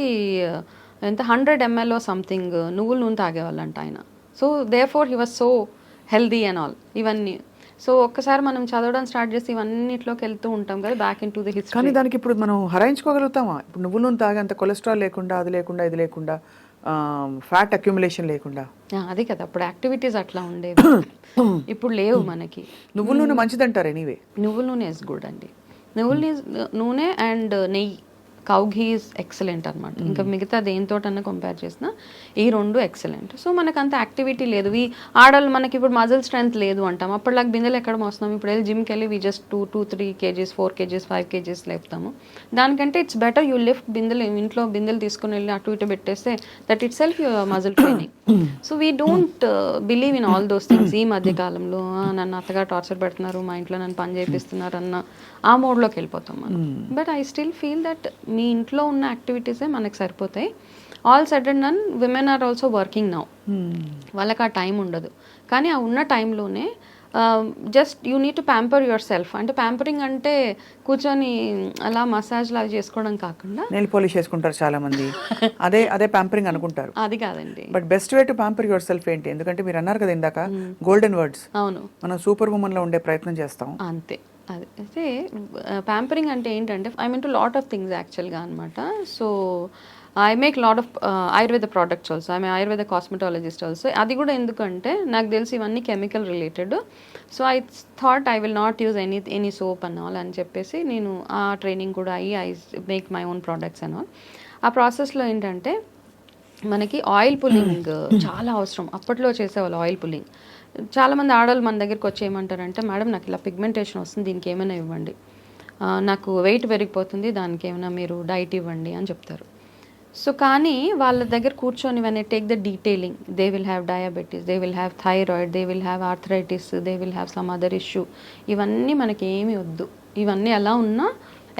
ఎంత 100 ml సంథింగ్ నువ్వుల నూనె తాగేవాళ్ళంట ఆయన. So therefore he was so healthy and all ఇవన్నీ. సో ఒక్కసారి మనం చదవడం స్టార్ట్ చేసి ఇవన్నిట్లోకి వెళ్తూ ఉంటాం కదా, back in to the history. కానీ దానికి ఇప్పుడు మనం హరాయించుకోగలుగుతామా? ఇప్పుడు నువ్వుల నూనె తాగే అంత కొలెస్ట్రాల్ లేకుండా, అది లేకుండా, ఇది లేకుండా, ఫ్యాట్ అక్యుములేషన్ లేకుండా, అదే కదా అప్పుడు యాక్టివిటీస్ అట్లా ఉండేవి, ఇప్పుడు లేవు మనకి. నువ్వుల నూనె మంచిదంటారు ఎనీవే. నువ్వుల నూనె ఇస్ గుడ్ అండి. నువ్వుల నూనె అండ్ నెయ్యి, కౌ ఘీ ఈజ్ ఎక్సలెంట్ అనమాట. ఇంకా మిగతా దేనితోటన్నా కంపేర్ చేసినా ఈ 2 ఎక్సలెంట్. సో మనకు అంత యాక్టివిటీ లేదు. ఆడవాళ్ళు మనకి ఇప్పుడు మజిల్ స్ట్రెంత్ లేదు అంటాం, అప్పటిలాగా బిందెలు ఎక్కడ మోస్తున్నాం. ఇప్పుడు వెళ్ళి జిమ్కి వెళ్ళి we just 2-3 kgs 4 kgs 5 kgs లేపుతాము. దానికంటే ఇట్స్ బెటర్ యూ లిఫ్ట్ బిందెలు, ఇంట్లో బిందెలు తీసుకుని వెళ్ళి అటు ఇటు పెట్టేస్తే that it self your muscle training. So we don't believe in all those things. ఈ మధ్య కాలంలో నన్ను అత్తగా టార్చర్ పెడుతున్నారు, మా ఇంట్లో నన్ను పని చేపిస్తున్నారు అన్న ఆ మోడ్లోకి వెళ్ళిపోతాం మనం. But I still feel that మీ ఇంట్లో ఉన్న యాక్టివిటీసే మనకు సరిపోతాయి. All said and done, women are also working now, వాళ్ళకి ఆ టైం ఉండదు. కానీ ఆ ఉన్న టైంలోనే just you need to pamper yourself. అంటే ప్యాంపరింగ్ అంటే కూర్చొని అలా మసాజ్ లాగా చేసుకోవడం కాకుండా, నెయిల్ పాలిష్ చేసుకుంటారు చాలా మంది, అదే అదే ప్యాంపరింగ్ అనుకుంటారు. అది కాదండి. But best way to pamper your self ఏంటి? ఎందుకంటే మీరు అన్నారు కదా ఇందాక గోల్డెన్ వర్డ్స్, అవును, మనం సూపర్ ఉమెన్ లో ఉండే ప్రయత్నం చేస్తాం. అంతే. అది అయితే ప్యాంపరింగ్ అంటే ఏంటంటే I mean to lot of things యాక్చువల్గా అనమాట. So I make lot of Ayurveda products also. I Ayurveda cosmetologist also. అది కూడా ఎందుకంటే నాకు తెలిసి ఇవన్నీ chemical related. So I thought I will not use any soap and all అని చెప్పేసి నేను ఆ ట్రైనింగ్ కూడా అయ్యి I make my own products and all. ఆ ప్రాసెస్లో ఏంటంటే మనకి ఆయిల్ పుల్లింగ్ చాలా అవసరం. అప్పట్లో చేసేవాళ్ళు ఆయిల్ పుల్లింగ్. చాలామంది ఆడవాళ్ళు మన దగ్గరికి వచ్చి ఏమంటారంటే, మేడం నాకు ఇలా పిగ్మెంటేషన్ వస్తుంది, దీనికి ఏమైనా ఇవ్వండి, నాకు వెయిట్ పెరిగిపోతుంది, దానికి ఏమైనా మీరు డైట్ ఇవ్వండి అని చెప్తారు. సో కానీ వాళ్ళ దగ్గర కూర్చొని when I take the detailing, they will have diabetes, they will have thyroid, they will have arthritis, they will have some other issue. ఇవన్నీ మనకి ఏమీ వద్దు, ఇవన్నీ ఎలా ఉన్నా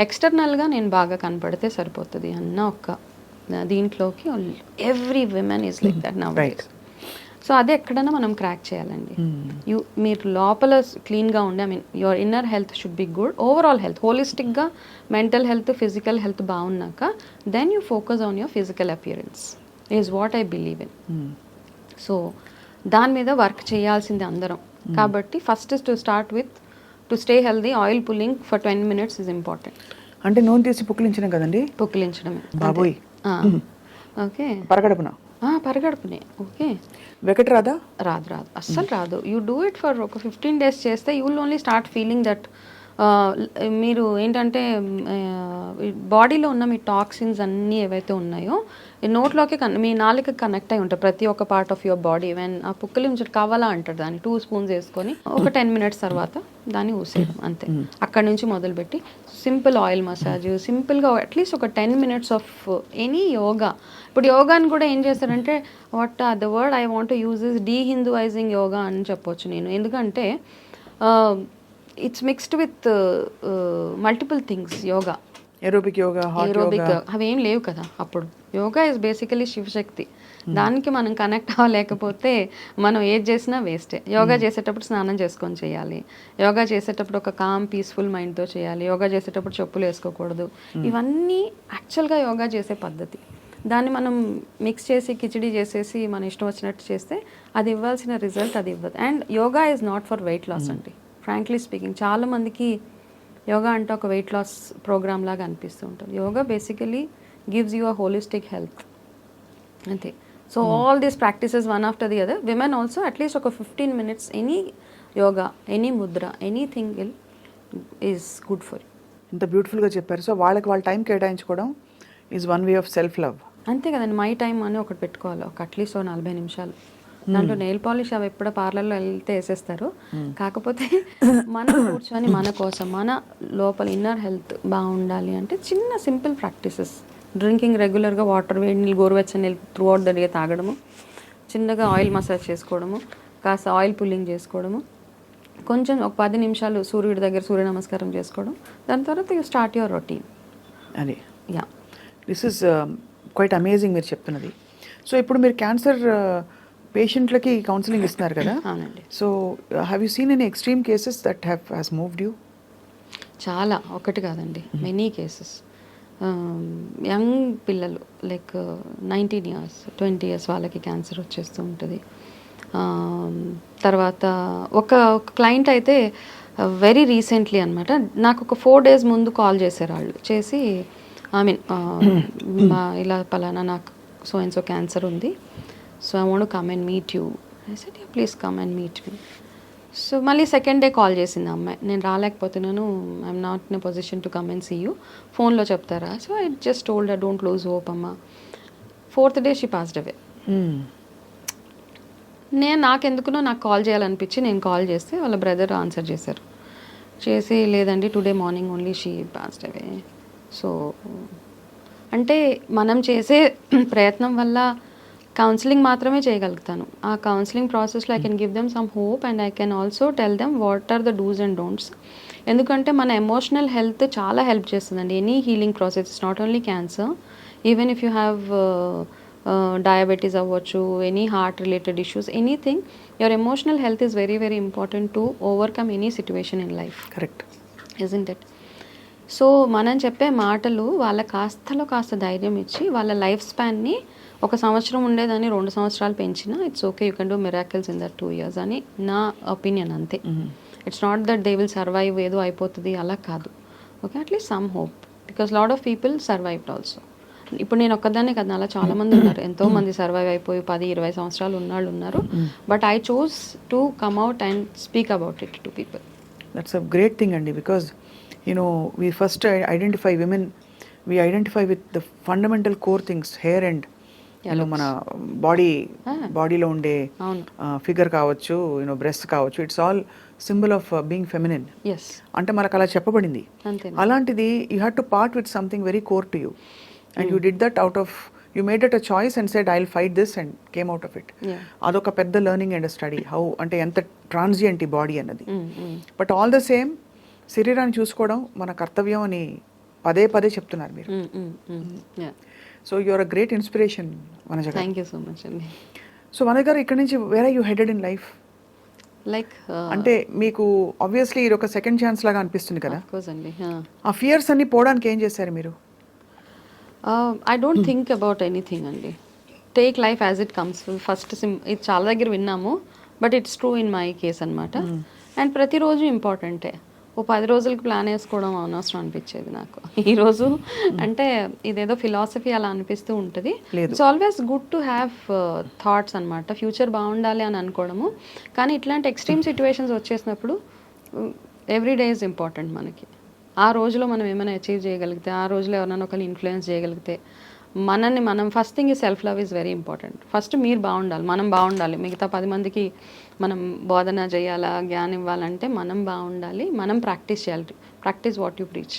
ఎక్స్టర్నల్గా నేను బాగా కనపడితే సరిపోతుంది అన్న ఒక దీంట్లోకి every women is like that now. So అదే ఎక్కడైనా మనం క్రాక్ చేయాలండి. మీరు లోపల క్లీన్గా ఉండి, I mean your inner health should be good, overall health హోలిస్టిక్గా మెంటల్ హెల్త్ ఫిజికల్ హెల్త్ బాగున్నాక then you focus on your physical appearance is what I believe in. So దాని మీద వర్క్ చేయాల్సింది అందరం. కాబట్టి first to start with to stay healthy, oil pulling for 20 minutes is important. అంటే నూనె తీసి పుక్కిలించడం కదండి? పుక్కిలించడమే బాబోయ్. ఓకే, పరగడుపున పరగడుపునే. ఓకే, వెకట్ రాదా? రాదు, అస్సలు రాదు. యూ డూ ఇట్ ఫర్ ఒక 15 days చేస్తే you will only start feeling that మీరు ఏంటంటే బాడీలో ఉన్న మీ టాక్సిన్స్ అన్నీ ఏవైతే ఉన్నాయో నోట్లోకి మీ నాలుక కనెక్ట్ అయి ఉంటాయి ప్రతి ఒక్క part of your body. When ఆ పుక్కలించడం కావాలా అంటారు, దాన్ని 2 spoons వేసుకొని ఒక 10 minutes తర్వాత దాన్ని ఊసేయడం అంతే. అక్కడ నుంచి మొదలుపెట్టి సింపుల్ ఆయిల్ మసాజ్, సింపుల్గా అట్లీస్ట్ ఒక 10 minutes ఆఫ్ ఎనీ యోగా. ఇప్పుడు యోగాని కూడా ఏం చేస్తారంటే what the word I want to use is dehinduising yoga అని చెప్పొచ్చు నేను. ఎందుకంటే it's mixed with multiple things. Yoga, aerobic yoga, aerobic అవేం లేవు కదా అప్పుడు. Yoga is basically Shivashakti. దానికి మనం కనెక్ట్ అవ్వలేకపోతే మనం ఏది చేసినా వేస్టే. యోగా చేసేటప్పుడు స్నానం చేసుకొని చేయాలి, యోగా చేసేటప్పుడు ఒక కామ్ పీస్ఫుల్ మైండ్తో చేయాలి, యోగా చేసేటప్పుడు చెప్పులు వేసుకోకూడదు. ఇవన్నీ యాక్చువల్గా యోగా చేసే పద్ధతి. దాన్ని మనం మిక్స్ చేసి కిచిడి చేసేసి మన ఇష్టం వచ్చినట్టు చేస్తే అది ఇవ్వాల్సిన రిజల్ట్ అది ఇవ్వదు. And yoga is not for weight loss అండి, ఫ్రాంక్లీ స్పీకింగ్. చాలామందికి యోగా అంటే ఒక వెయిట్ లాస్ ప్రోగ్రామ్ లాగా అనిపిస్తూ ఉంటుంది. Yoga basically gives you a holistic health అంతే. So all these practices one after the other. Women also at least ఒక 15 minutes any yoga, any mudra, anything is good for you. ఇంత బ్యూటిఫుల్గా చెప్పారు. సో వాళ్ళకి వాళ్ళ టైం కేటాయించుకోవడం is one way of self love. అంతే కదండి. మై టైం అని ఒకటి పెట్టుకోవాలి, ఒక అట్లీస్ట్ 40 నిమిషాలు. దాంట్లో నెయిల్ పాలిష్ అవి ఎప్పుడో పార్లర్లో వెళ్తే వేసేస్తారు. కాకపోతే మనం కూర్చొని మన కోసం మన లోపల ఇన్నర్ హెల్త్ బాగుండాలి అంటే చిన్న సింపుల్ ప్రాక్టీసెస్. డ్రింకింగ్ రెగ్యులర్గా వాటర్, వేడి నీళ్ళు, గోరువెచ్చని నీళ్ళు త్రూ అవుట్ ద డే తాగడము, చిన్నగా ఆయిల్ మసాజ్ చేసుకోవడము, కాస్త ఆయిల్ పుల్లింగ్ చేసుకోవడము, కొంచెం ఒక 10 నిమిషాలు సూర్యుడి దగ్గర సూర్య నమస్కారం చేసుకోవడం. దాని తర్వాత యూ స్టార్ట్ యువర్ రొటీన్. అది yeah, this is quite amazing మీరు చెప్తున్నది. సో ఇప్పుడు మీరు క్యాన్సర్ పేషెంట్లకి కౌన్సిలింగ్ ఇస్తున్నారు కదా? అవునండి. So have you seen any extreme cases that has moved you? చాలా, ఒకటి కాదండి, మెనీ కేసెస్. యంగ్ పిల్లలు లైక్ 19 years 20 years వాళ్ళకి క్యాన్సర్ వచ్చేస్తూ ఉంటుంది. తర్వాత ఒక క్లయింట్ అయితే వెరీ రీసెంట్లీ అనమాట, నాకు ఒక 4 days ముందు కాల్ చేశారు వాళ్ళు. చేసి ఐ మీన్ ఇలా పలానా నాకు సో అండ్ సో క్యాన్సర్ ఉంది, so I want to come and meet you. I said yeah please come and meet me. So మళ్ళీ సెకండ్ డే కాల్ చేసింది అమ్మాయి, నేను రాలేకపోతున్నాను, I'm not in a position to come and see you, ఫోన్లో చెప్తారా? So I just told her don't lose hope అమ్మా. 4th day she passed away. నాకెందుకునో నాకు కాల్ చేయాలనిపించి నేను కాల్ చేస్తే వాళ్ళ బ్రదర్ ఆన్సర్ చేశారు. చేసి లేదండి today morning only she passed away. So అంటే మనం చేసే ప్రయత్నం వల్ల కౌన్సిలింగ్ మాత్రమే చేయగలుగుతాను. ఆ కౌన్సిలింగ్ ప్రాసెస్లో I can give them some hope and I can also tell them what are the dos and don'ts. ఎందుకంటే మన ఎమోషనల్ హెల్త్ చాలా హెల్ప్ చేస్తుందండి any healing process. It's not only cancer, even if you have diabetes అవ్వచ్చు, any heart related issues, anything, your emotional health is very very important to overcome any situation in life, correct. Isn't it? So మనం చెప్పే మాటలు వాళ్ళ కాస్తలో కాస్త ధైర్యం ఇచ్చి వాళ్ళ life స్పాన్ని 1 సంవత్సరం ఉండేదాన్ని 2 సంవత్సరాలు పెంచినా it's okay, you can do miracles in that 2 years అని నా ఒపీనియన్ అంతే. It's not that they will survive, ఏదో అయిపోతుంది అలా కాదు. Okay, at least some hope, because lot of people survived also. ఇప్పుడు నేను ఒక్కదాన్నే కదా, అలా చాలా మంది ఉన్నారు, ఎంతో మంది సర్వైవ్ అయిపోయి 10-20 సంవత్సరాలు ఉన్నాళ్ళు ఉన్నారు. But I choose to come out and speak about it to people. That's a great thing అండి, because we first identify women, we identify with the fundamental core things, hair and మన బాడీలో ఉండే figure కావచ్చు, breast కావచ్చు, it's all symbol of being feminine. అంటే మనకు అలా చెప్పబడింది. అలాంటిది you had to part with something very core to you, and you did that out of, you made it a choice and said I will fight this and came out of it. అదొక పెద్ద learning and study, how అంటే ఎంత transient ఈ body అన్నది. But all the same శరీరాన్ని చూసుకోవడం మన కర్తవ్యం అని పదే పదే చెప్తున్నారు మీరు. So you are a great inspiration Vanaja గారు. థ్యాంక్ యూ సో మచ్ అండి. సో వనజ గారు, ఇక్కడ నుంచి where are you headed in life? Like అంటే మీకు ఆబ్వియస్లీ ఇది ఒక సెకండ్ ఛాన్స్ లాగా అనిపిస్తుంది కదా. ఆ ఫియర్స్ అన్ని పోవడానికి ఏం చేశారు మీరు? I don't think about anything అండి. Take life as it comes. First ఇది చాలా దగ్గర విన్నాము, but it's true in my case అనమాట. అండ్ ప్రతిరోజు ఇంపార్టెంటే. 10 రోజులకి ప్లాన్ వేసుకోవడం అనవసరం అనిపించేది నాకు ఈరోజు. అంటే ఇదేదో ఫిలాసఫీ అలా అనిపిస్తూ ఉంటుంది. It's always good to have thoughts అనమాట, ఫ్యూచర్ బాగుండాలి అని అనుకోవడము. కానీ ఇట్లాంటి ఎక్స్ట్రీమ్ సిచ్యువేషన్స్ వచ్చేసినప్పుడు ఎవ్రీ డే ఈజ్ ఇంపార్టెంట్ మనకి. ఆ రోజులో మనం ఏమైనా అచీవ్ చేయగలిగితే, ఆ రోజులో ఎవరైనా ఒకరిని ఇన్ఫ్లుయెన్స్ చేయగలిగితే, మనల్ని మనం ఫస్ట్ థింగ్ ఈ self love is very important. First మీరు బాగుండాలి, మనం బాగుండాలి. మిగతా 10 మందికి మనం బోధన చేయాలా, జ్ఞానం ఇవ్వాలంటే మనం బాగుండాలి, మనం ప్రాక్టీస్ చేయాలి. Practice what you preach.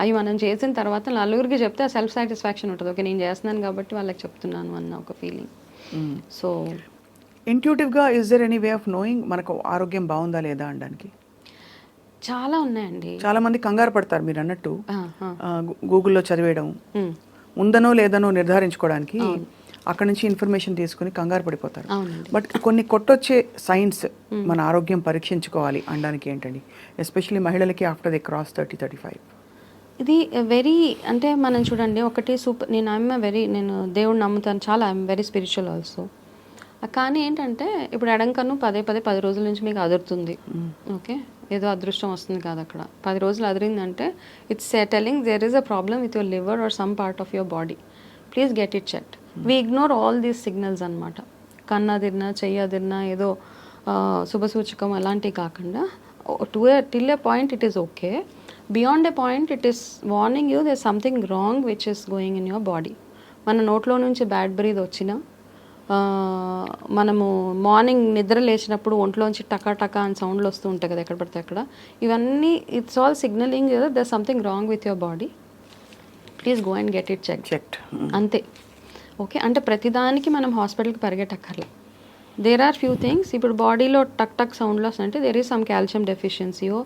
అవి మనం చేసిన తర్వాత నలుగురికి చెప్తే ఆ సెల్ఫ్ సాటిస్ఫాక్షన్ ఉంటుంది. ఓకే, నేను చేస్తున్నాను కాబట్టి వాళ్ళకి చెప్తున్నాను అన్న ఒక ఫీలింగ్. సో ఇంట్యూటివ్గా is there any way of knowing మనకు ఆరోగ్యం బాగుందా లేదా అనడానికి? చాలా ఉన్నాయండి. చాలా మంది కంగారు పడతారు మీరు అన్నట్టు, గూగుల్లో చదివేయడం, ఉందనో లేదనో నిర్ధారించుకోవడానికి అక్కడ నుంచి ఇన్ఫర్మేషన్ తీసుకుని కంగారు పడిపోతారు. బట్ కొన్ని కొట్టొచ్చే సైన్స్ మన ఆరోగ్యం పరీక్షించుకోవాలి అనడానికి ఏంటండి, ఎస్పెషల్లీ మహిళలకి ఆఫ్టర్ దే క్రాస్ 30-35? ఇది వెరీ, అంటే మనం చూడండి, ఒకటి సూపర్, నేను దేవుడు నమ్ముతాను చాలా, ఐఎమ్ వెరీ స్పిరిచువల్ ఆల్సో. కానీ ఏంటంటే ఇప్పుడు ఎడంకన్ను 10 రోజుల నుంచి మీకు అదురుతుంది. ఓకే, ఏదో అదృష్టం వస్తుంది కాదు అక్కడ. 10 రోజులు అదిరిందంటే it's telling there is a problem with your liver or some part of your body. Please get it checked. We ignore all these signals అనమాట. కన్ను అదిరినా, చెయ్యి అదిరినా, ఏదో శుభసూచకం అలాంటివి కాకుండా till a point it is okay. Beyond a point it is warning you there something wrong which is going in your body. మన నోట్లో నుంచి బ్యాడ్ బ్రీత్ వచ్చినా, మనము మార్నింగ్ నిద్ర లేచినప్పుడు ఒంట్లోంచి టకా టకా అని సౌండ్లు వస్తూ ఉంటాయి కదా ఎక్కడ పడితే అక్కడ, ఇవన్నీ it's all signalling there something wrong with your body. Please go and get it checked. అంతే. ఓకే, అంటే ప్రతిదానికి మనం హాస్పిటల్కి పరిగెట్టక్కర్లా. There are few things. ఇప్పుడు బాడీలో టక్ టక్ సౌండ్లు వస్తుంటే దేర్ ఈజ్ సమ్ కాల్షియం డెఫిషియన్సీయో,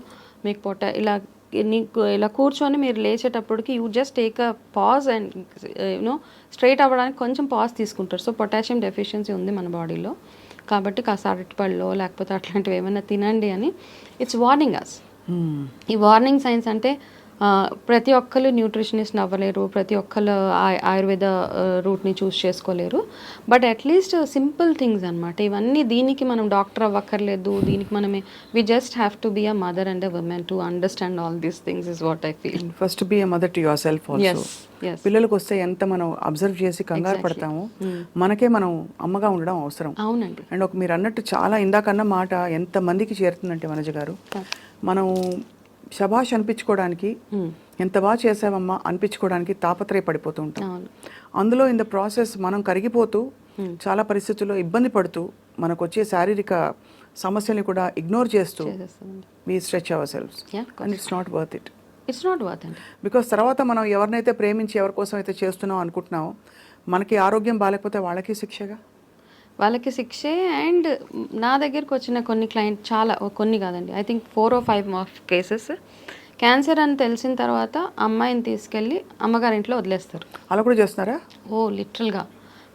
మీకు నీకు ఇలా కూర్చొని మీరు లేచేటప్పటికి you just take a pause and you know straight అవ్వడానికి కొంచెం పాజ్ తీసుకుంటారు. సో పొటాషియం డెఫిషియన్సీ ఉంది మన బాడీలో, కాబట్టి కాస్త అరటిపళ్ళు లేకపోతే అట్లాంటివి ఏమైనా తినండి అని ఇట్స్ వార్నింగ్ అస్. ఈ వార్నింగ్ సైన్స్ అంటే ప్రతి ఒక్కరు న్యూట్రిషనిస్ట్ అవ్వలేరు, ప్రతి ఒక్కరు ఆయుర్వేద రూట్ని చూస్ చేసుకోలేరు. బట్ అట్లీస్ట్ సింపుల్ థింగ్స్ అనమాట ఇవన్నీ. దీనికి మనం డాక్టర్ అవ్వక్కర్లేదు, దీనికి మనమే we just have to be a mother and a woman to understand all these things is what I feel. First be a mother to yourself also. పిల్లలకు వస్తే ఎంత మనం అబ్జర్వ్ చేసి కంగారు పడతాము, మనకే మనం అమ్మగా ఉండడం అవసరం. అవునండి. అండ్ మీరు అన్నట్టు చాలా ఇందాకన్న మాట ఎంత మందికి చేరుతుందంటే వనజ గారు, మనం శభాష్ అనిపించుకోవడానికి, ఎంత బాగా చేసావమ్మా అనిపించుకోవడానికి తాపత్రయపడిపోతూ ఉంటాం. అందులో ఇన్ ద ప్రాసెస్ మనం కరిగిపోతూ చాలా పరిస్థితుల్లో ఇబ్బంది పడుతూ మనకు వచ్చే శారీరక సమస్యల్ని కూడా ఇగ్నోర్ చేస్తూ we stretch ourselves and it's not worth it. It's not worth it. Because తర్వాత మనం ఎవరినైతే ప్రేమించి ఎవరి కోసం అయితే చేస్తున్నాం అనుకుంటున్నామో మనకి ఆరోగ్యం బాగాలేకపోతే వాళ్ళకి శిక్షగా, వాళ్ళకి శిక్షే. అండ్ నా దగ్గరికి వచ్చిన కొన్ని క్లయింట్, చాలా కొన్ని కాదండి, I think 4 or 5 cases cancer అని తెలిసిన తర్వాత అమ్మాయిని తీసుకెళ్ళి అమ్మగారింట్లో వదిలేస్తారు. అలా కూడా చేస్తున్నారా? లిటరల్గా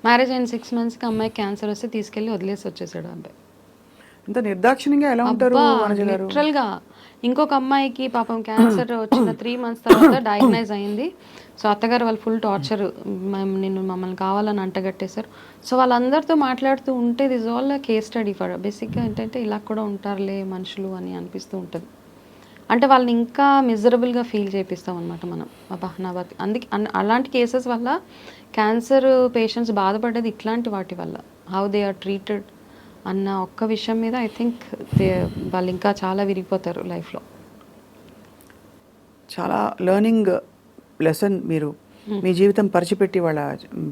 మ్యారేజ్ అయిన 6 మంత్స్కి అమ్మాయికి క్యాన్సర్ వస్తే తీసుకెళ్ళి వదిలేసి వచ్చేసాడు ఆ అబ్బాయి. ఇంత నిర్దాక్షిణ్యంగా ఎలా ఉంటారు వనజ గారు? లిటరల్గా ఇంకొక అమ్మాయికి పాపం క్యాన్సర్ వచ్చిన 3 మంత్స్ తర్వాత డయాగ్నైజ్ అయింది. సో అత్తగారు వాళ్ళు ఫుల్ టార్చర్, మమ్మల్ని కావాలని అంటగట్టేశారు. సో వాళ్ళందరితో మాట్లాడుతూ ఉంటే this all case study for బేసిక్గా ఏంటంటే ఇలా కూడా ఉంటారులే మనుషులు అని అనిపిస్తూ ఉంటుంది. అంటే వాళ్ళని ఇంకా మిజరబుల్గా ఫీల్ చేపిస్తాం అనమాట మనం. అబ్బా నా బతి అందుకే అలాంటి కేసెస్ వల్ల క్యాన్సర్ పేషెంట్స్ బాధపడేది ఇట్లాంటి వాటి వల్ల, హౌ దే ఆర్ ట్రీటెడ్ అన్న ఒక్క విషయం మీద ఐ థింక్ వాళ్ళు ఇంకా చాలా విరిగిపోతారు లైఫ్లో. చాలా లెర్నింగ్ లెసన్ మీరు మీ జీవితం పరిచిపెట్టి వాళ్ళ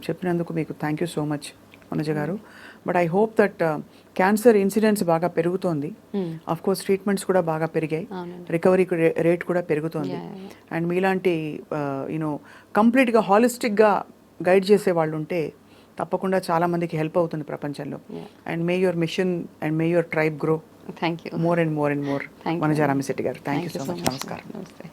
చెప్పినందుకు మీకు thank you so much Vanaja గారు. But I hope that cancer incidents బాగా పెరుగుతోంది. ఆఫ్ కోర్స్ ట్రీట్మెంట్స్ కూడా బాగా పెరిగాయి, రికవరీ రేట్ కూడా పెరుగుతోంది. అండ్ మీలాంటి యూనో కంప్లీట్గా హాలిస్టిక్గా గైడ్ చేసే వాళ్ళు ఉంటే తప్పకుండా చాలా మందికి హెల్ప్ అవుతుంది ప్రపంచంలో. And may your mission and may your tribe grow thank you more and more and more. Vanaja Ramisetti గారు, థ్యాంక్ యూ సో మచ్. నమస్కారం. నమస్తే.